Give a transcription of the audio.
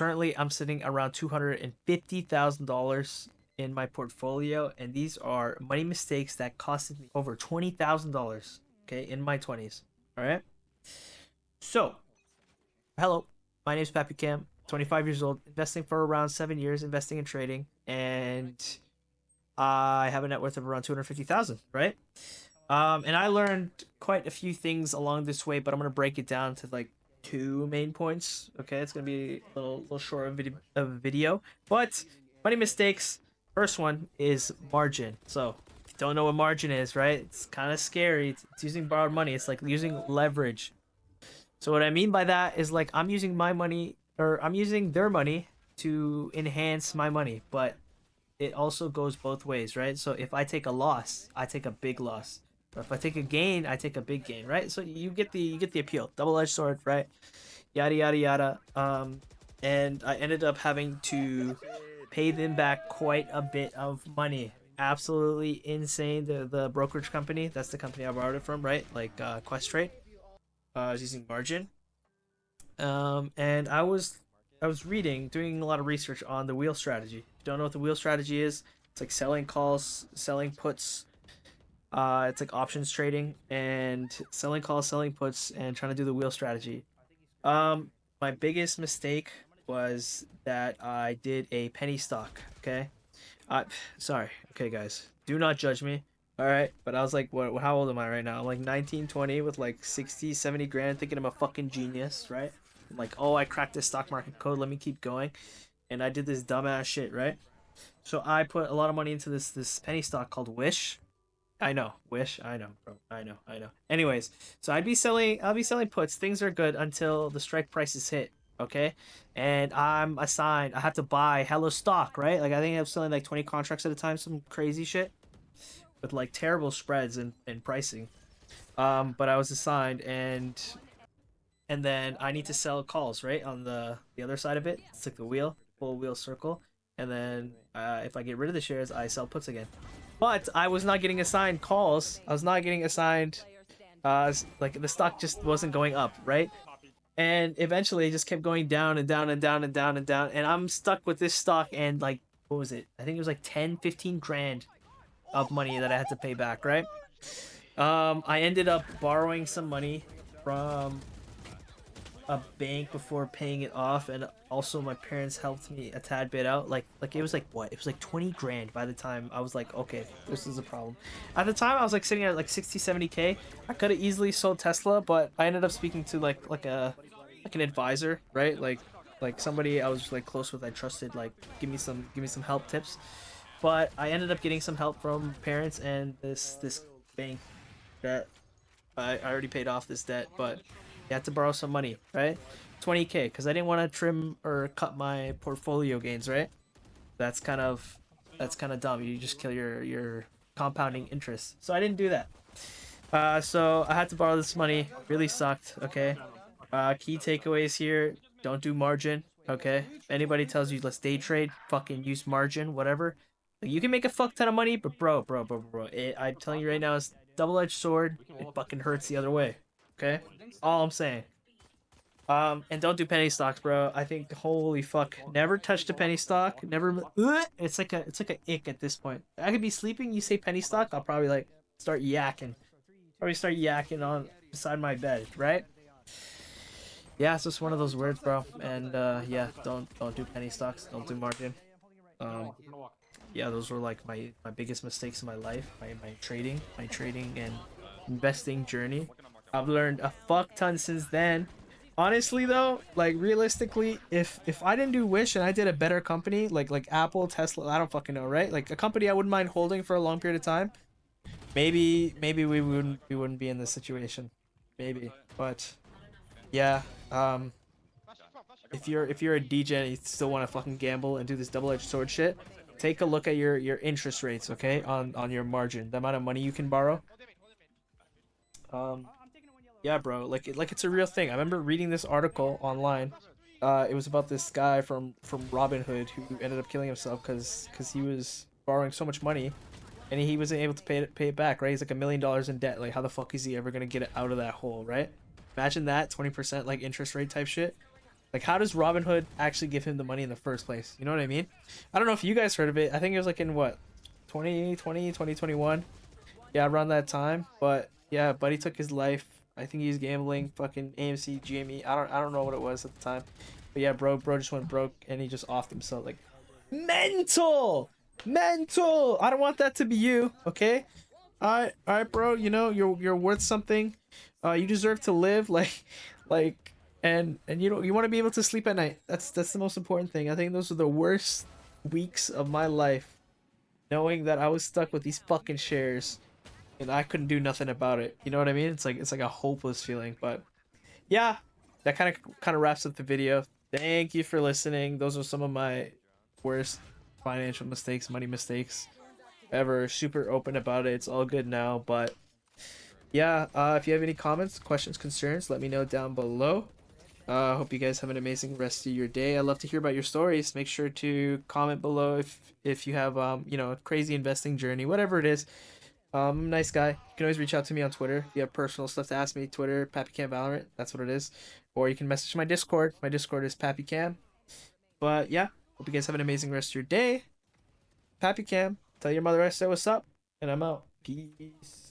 currently I'm sitting around $250,000 in my portfolio, and these are money mistakes that costed me over $20,000. Okay, in my 20s. All right. So, hello, my name is Pappy Cam. 25 years old, investing for around 7 years, investing in trading, and I have a net worth of around 250,000. Right. And I learned quite a few things along this way, but I'm gonna break it down to like two main points. Okay, it's gonna be a little short of a video, but money mistakes. First one is margin. So if you don't know what margin is, right? It's kind of scary. It's using borrowed money. It's like using leverage. So what I mean by that is like I'm using my money or I'm using their money to enhance my money, but it also goes both ways, right? So if I take a loss, I take a big loss. But if I take a gain, I take a big gain, right? So you get the appeal. Double-edged sword, right? Yada yada yada. And I ended up having to pay them back quite a bit of money. Absolutely insane. The brokerage company, that's the company I borrowed it from, right? Like Quest Trade. I was using margin. And I was reading, doing a lot of research on the wheel strategy. Don't know what the wheel strategy is? It's like selling calls, selling puts. It's like options trading and selling calls, selling puts, and trying to do the wheel strategy. My biggest mistake was that I did a penny stock. Okay, I sorry. Okay, guys, do not judge me. All right, but I was like, what? How old am I right now? I'm like 19, 20 with like 60, 70 grand, thinking I'm a fucking genius, right? I'm like, oh, I cracked this stock market code. Let me keep going, and I did this dumbass shit, right? So I put a lot of money into this penny stock called Wish. I know, Wish. I know, bro. I know. Anyways, so I'll be selling puts. Things are good until the strike prices hit. Okay, and I'm assigned. I have to buy hella stock, right? Like I think I'm selling like 20 contracts at a time, some crazy shit with like terrible spreads and pricing. But I was assigned, and then I need to sell calls, right, on the other side of it. It's like the wheel, full wheel circle, and then if I get rid of the shares, I sell puts again. But I was not getting assigned calls. I was not getting assigned. Like the stock just wasn't going up, right? And eventually, it just kept going down and down and down and down and down. And I'm stuck with this stock and like, what was it? I think it was like 10, 15 grand of money that I had to pay back, right? I ended up borrowing some money from a bank before paying it off, and also my parents helped me a tad bit out. Like it was like what? It was like 20 grand by the time I was like, okay, this is a problem. At the time I was like sitting at like 60, 70K. I could have easily sold Tesla, but I ended up speaking to like an advisor, right? Like somebody I was like close with, I trusted, like give me some help tips. But I ended up getting some help from parents and this bank that I already paid off this debt, but you had to borrow some money, right? 20K, because I didn't want to trim or cut my portfolio gains, right? That's kind of that's kind of dumb. You just kill your compounding interest. So I didn't do that. So I had to borrow this money. Really sucked. Okay. Key takeaways here: don't do margin. Okay. If anybody tells you let's day trade, fucking use margin, whatever. Like, you can make a fuck ton of money, but bro, I'm telling you right now, it's double-edged sword. It fucking hurts the other way. Okay. All I'm saying. And don't do penny stocks, bro. I think holy fuck, never touch a penny stock. Never. It's like a ick at this point. I could be sleeping. You say penny stock, I'll probably like start yakking. Probably start yakking on beside my bed, right? Yeah, it's just one of those words, bro. And yeah, don't do penny stocks. Don't do margin. Um, yeah, those were like my biggest mistakes in my life. My trading and investing journey. I've learned a fuck ton since then. Honestly though, like realistically, if I didn't do Wish and I did a better company like Apple, Tesla, I don't fucking know, right? Like a company I wouldn't mind holding for a long period of time, maybe we wouldn't be in this situation. Maybe. But yeah, if you're a DJ and you still want to fucking gamble and do this double-edged sword shit, take a look at your interest rates, okay? On your margin, the amount of money you can borrow. Um Yeah, bro. Like it's a real thing. I remember reading this article online. It was about this guy from Robin Hood who ended up killing himself because he was borrowing so much money, and he wasn't able to pay it back. Right? He's like $1 million in debt. Like how the fuck is he ever gonna get it out of that hole? Right? Imagine that 20% like interest rate type shit. Like, how does Robinhood actually give him the money in the first place? You know what I mean? I don't know if you guys heard of it. I think it was like in what, 2020, 2021? Yeah, around that time. But yeah, buddy took his life. I think he's gambling, fucking AMC, GME. I don't know what it was at the time. But yeah, bro just went broke and he just offed himself. Like, mental, mental. I don't want that to be you. Okay. All right, bro. You know you're worth something. You deserve to live. Like, and you know you want to be able to sleep at night. That's the most important thing. I think those are the worst weeks of my life, knowing that I was stuck with these fucking shares and I couldn't do nothing about it. You know what I mean? It's like a hopeless feeling. But yeah, that kind of wraps up the video. Thank you for listening. Those are some of my worst financial mistakes, money mistakes ever. Super open about it. It's all good now. But yeah, if you have any comments, questions, concerns, let me know down below. Hope you guys have an amazing rest of your day. I'd love to hear about your stories. Make sure to comment below if you have you know, a crazy investing journey, whatever it is. I'm a nice guy. You can always reach out to me on Twitter. If you have personal stuff to ask me, Twitter, PappyCam Valorant. That's what it is. Or you can message my Discord. My Discord is PappyCam. But yeah, hope you guys have an amazing rest of your day. PappyCam, tell your mother I said what's up, and I'm out. Peace.